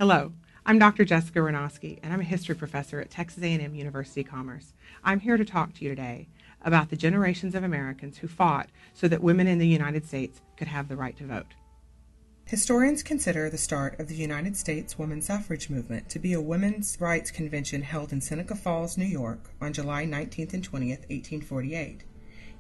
Hello, I'm Dr. Jessica Ranowski, and I'm a history professor at Texas A&M University Commerce. I'm here to talk to you today about the generations of Americans who fought so that women in the United States could have the right to vote. Historians consider the start of the United States women's suffrage movement to be a women's rights convention held in Seneca Falls, New York on July 19th and 20th, 1848.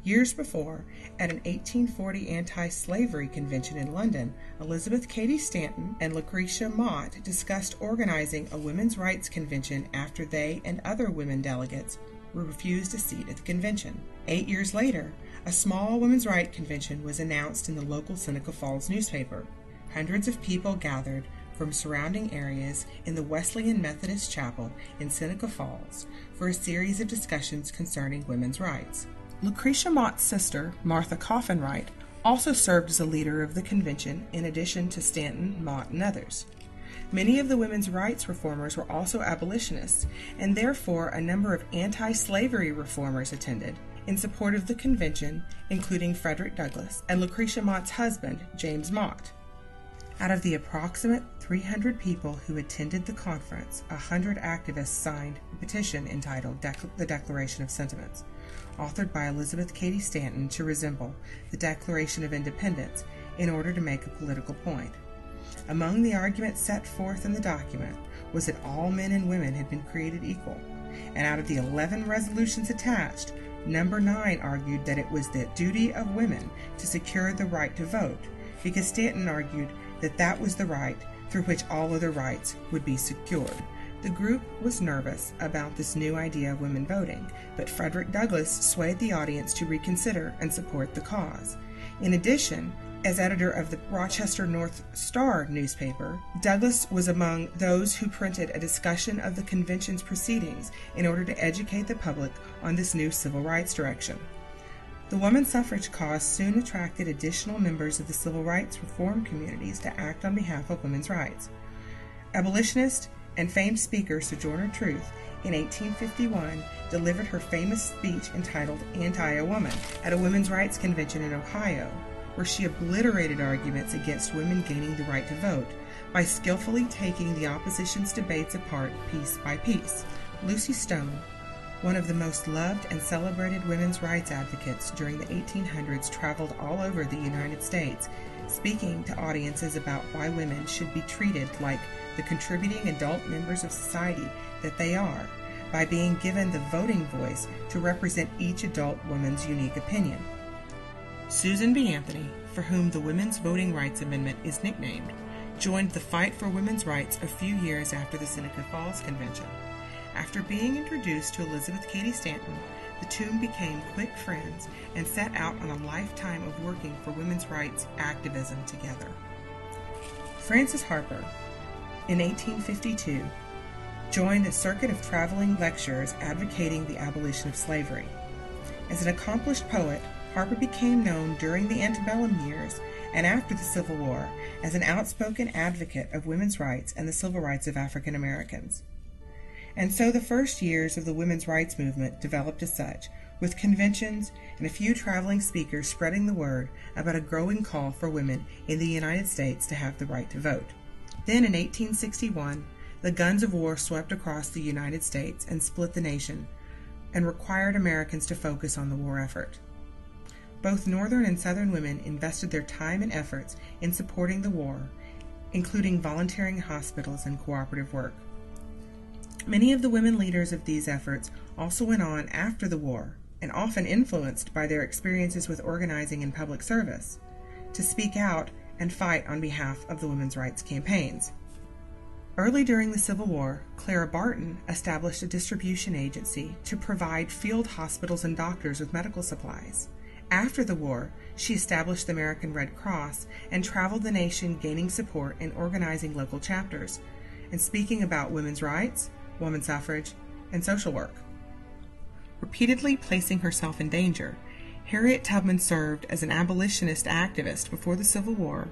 Years before, at an 1840 anti-slavery convention in London, Elizabeth Cady Stanton and Lucretia Mott discussed organizing a women's rights convention after they and other women delegates were refused a seat at the convention. 8 years later, a small women's rights convention was announced in the local Seneca Falls newspaper. Hundreds of people gathered from surrounding areas in the Wesleyan Methodist Chapel in Seneca Falls for a series of discussions concerning women's rights. Lucretia Mott's sister, Martha Coffin Wright, also served as a leader of the convention in addition to Stanton, Mott, and others. Many of the women's rights reformers were also abolitionists, and therefore a number of anti-slavery reformers attended in support of the convention, including Frederick Douglass and Lucretia Mott's husband, James Mott. Out of the approximate 300 people who attended the conference, 100 activists signed a petition entitled The Declaration of Sentiments, authored by Elizabeth Cady Stanton to resemble the Declaration of Independence in order to make a political point. Among the arguments set forth in the document was that all men and women had been created equal, and out of the 11 resolutions attached, number 9 argued that it was the duty of women to secure the right to vote, because Stanton argued that that was the right through which all other rights would be secured. The group was nervous about this new idea of women voting, but Frederick Douglass swayed the audience to reconsider and support the cause. In addition, as editor of the Rochester North Star newspaper, Douglass was among those who printed a discussion of the convention's proceedings in order to educate the public on this new civil rights direction. The women's suffrage cause soon attracted additional members of the civil rights reform communities to act on behalf of women's rights. Abolitionist and famed speaker Sojourner Truth in 1851 delivered her famous speech entitled Anti-a-Woman at a women's rights convention in Ohio, where she obliterated arguments against women gaining the right to vote by skillfully taking the opposition's debates apart piece by piece. Lucy Stone, one of the most loved and celebrated women's rights advocates during the 1800s, traveled all over the United States, speaking to audiences about why women should be treated like the contributing adult members of society that they are, by being given the voting voice to represent each adult woman's unique opinion. Susan B. Anthony, for whom the Women's Voting Rights Amendment is nicknamed, joined the fight for women's rights a few years after the Seneca Falls Convention. After being introduced to Elizabeth Cady Stanton, the two became quick friends and set out on a lifetime of working for women's rights activism together. Frances Harper, in 1852, joined a circuit of traveling lecturers advocating the abolition of slavery. As an accomplished poet, Harper became known during the antebellum years and after the Civil War as an outspoken advocate of women's rights and the civil rights of African Americans. And so the first years of the women's rights movement developed as such, with conventions and a few traveling speakers spreading the word about a growing call for women in the United States to have the right to vote. Then in 1861, the guns of war swept across the United States and split the nation, and required Americans to focus on the war effort. Both Northern and Southern women invested their time and efforts in supporting the war, including volunteering in hospitals and cooperative work. Many of the women leaders of these efforts also went on after the war, and often influenced by their experiences with organizing in public service, to speak out and fight on behalf of the women's rights campaigns. Early during the Civil War, Clara Barton established a distribution agency to provide field hospitals and doctors with medical supplies. After the war, she established the American Red Cross and traveled the nation gaining support and organizing local chapters, and speaking about women's rights, women's suffrage, and social work. Repeatedly placing herself in danger, Harriet Tubman served as an abolitionist activist before the Civil War,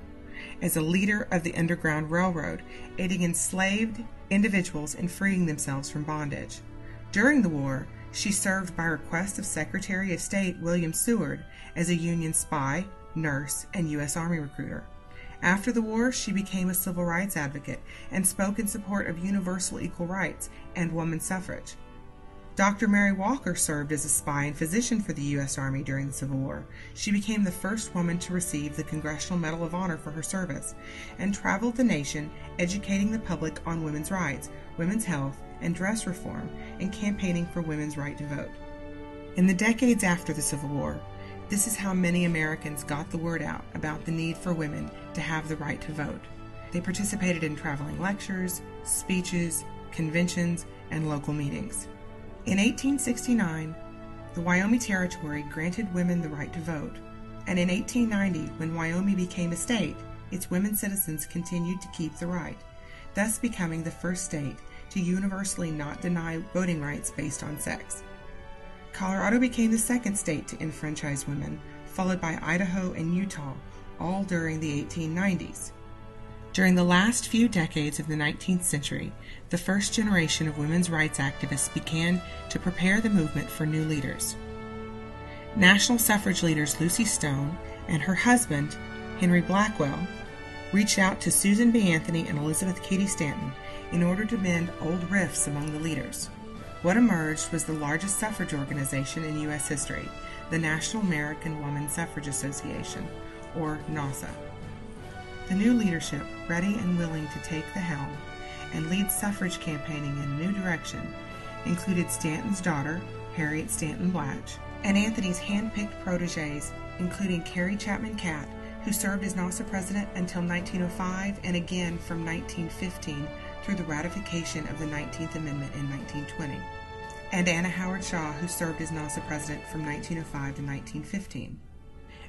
as a leader of the Underground Railroad, aiding enslaved individuals in freeing themselves from bondage. During the war, she served by request of Secretary of State William Seward as a Union spy, nurse, and U.S. Army recruiter. After the war, she became a civil rights advocate and spoke in support of universal equal rights and women's suffrage. Dr. Mary Walker served as a spy and physician for the U.S. Army during the Civil War. She became the first woman to receive the Congressional Medal of Honor for her service and traveled the nation educating the public on women's rights, women's health, and dress reform, and campaigning for women's right to vote. In the decades after the Civil War, this is how many Americans got the word out about the need for women to have the right to vote. They participated in traveling lectures, speeches, conventions, and local meetings. In 1869, the Wyoming Territory granted women the right to vote, and in 1890, when Wyoming became a state, its women citizens continued to keep the right, thus becoming the first state to universally not deny voting rights based on sex. Colorado became the second state to enfranchise women, followed by Idaho and Utah, all during the 1890s. During the last few decades of the 19th century, the first generation of women's rights activists began to prepare the movement for new leaders. National suffrage leaders Lucy Stone and her husband, Henry Blackwell, reached out to Susan B. Anthony and Elizabeth Cady Stanton in order to mend old rifts among the leaders. What emerged was the largest suffrage organization in U.S. history, the National American Woman Suffrage Association, or NAWSA. The new leadership, ready and willing to take the helm and lead suffrage campaigning in a new direction, included Stanton's daughter, Harriet Stanton Blatch, and Anthony's hand-picked protégés, including Carrie Chapman Catt, who served as NAWSA president until 1905 and again from 1915 through the ratification of the 19th Amendment in 1920, and Anna Howard Shaw, who served as NAWSA president from 1905 to 1915.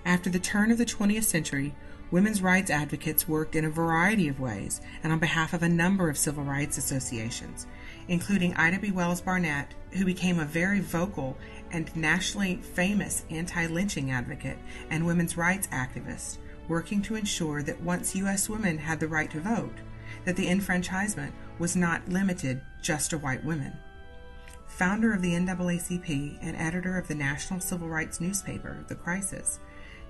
After the turn of the 20th century, women's rights advocates worked in a variety of ways and on behalf of a number of civil rights associations, including Ida B. Wells Barnett, who became a very vocal and nationally famous anti-lynching advocate and women's rights activist, working to ensure that once U.S. women had the right to vote, that the enfranchisement was not limited just to white women. Founder of the NAACP and editor of the national civil rights newspaper, The Crisis,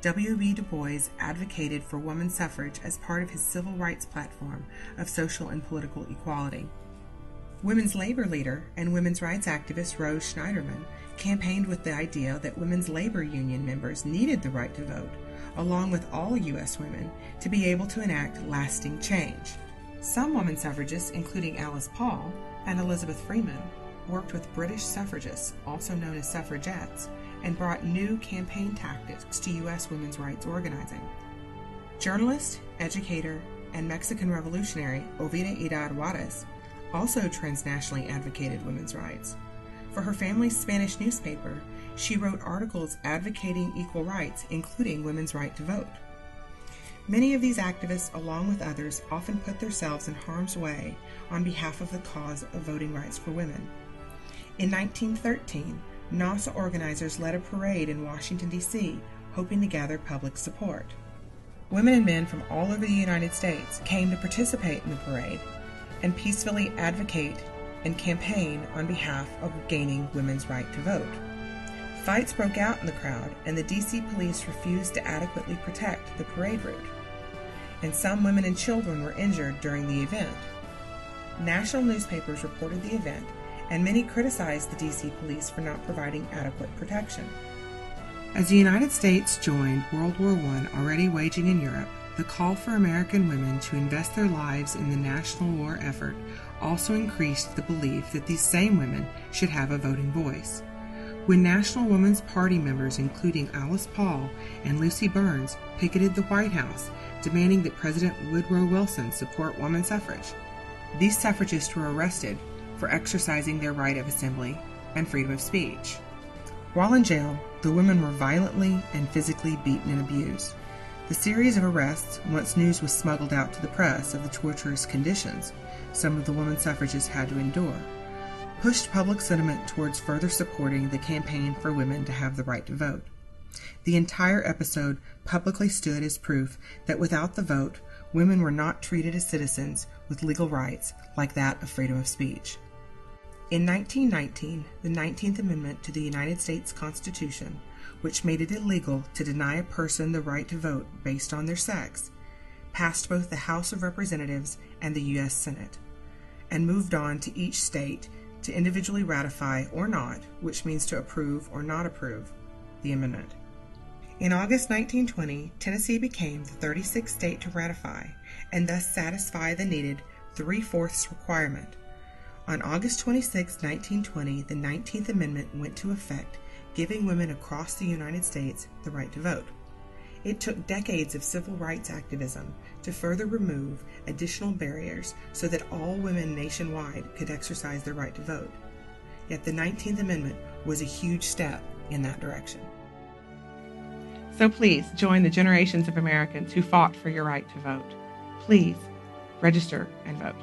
W.B. Du Bois advocated for women's suffrage as part of his civil rights platform of social and political equality. Women's labor leader and women's rights activist Rose Schneiderman campaigned with the idea that women's labor union members needed the right to vote, along with all U.S. women, to be able to enact lasting change. Some women suffragists, including Alice Paul and Elizabeth Freeman, worked with British suffragists, also known as suffragettes, and brought new campaign tactics to U.S. women's rights organizing. Journalist, educator, and Mexican revolutionary Ovida Hidad Juarez also transnationally advocated women's rights. For her family's Spanish newspaper, she wrote articles advocating equal rights, including women's right to vote. Many of these activists, along with others, often put themselves in harm's way on behalf of the cause of voting rights for women. In 1913, NAWSA organizers led a parade in Washington, D.C., hoping to gather public support. Women and men from all over the United States came to participate in the parade and peacefully advocate and campaign on behalf of gaining women's right to vote. Fights broke out in the crowd, and the D.C. police refused to adequately protect the parade route, and some women and children were injured during the event. National newspapers reported the event, and many criticized the D.C. police for not providing adequate protection. As the United States joined World War I already waging in Europe, the call for American women to invest their lives in the national war effort also increased the belief that these same women should have a voting voice. When National Women's Party members, including Alice Paul and Lucy Burns, picketed the White House, demanding that President Woodrow Wilson support women's suffrage, these suffragists were arrested for exercising their right of assembly and freedom of speech. While in jail, the women were violently and physically beaten and abused. The series of arrests, once news was smuggled out to the press of the torturous conditions some of the women suffragists had to endure, pushed public sentiment towards further supporting the campaign for women to have the right to vote. The entire episode publicly stood as proof that without the vote, women were not treated as citizens with legal rights like that of freedom of speech. In 1919, the 19th Amendment to the United States Constitution, which made it illegal to deny a person the right to vote based on their sex, passed both the House of Representatives and the U.S. Senate, and moved on to each state to individually ratify or not, which means to approve or not approve, the amendment. In August 1920, Tennessee became the 36th state to ratify and thus satisfy the needed 3/4 requirement. On August 26, 1920, the 19th Amendment went into effect, giving women across the United States the right to vote. It took decades of civil rights activism to further remove additional barriers so that all women nationwide could exercise their right to vote. Yet the 19th Amendment was a huge step in that direction. So please join the generations of Americans who fought for your right to vote. Please register and vote.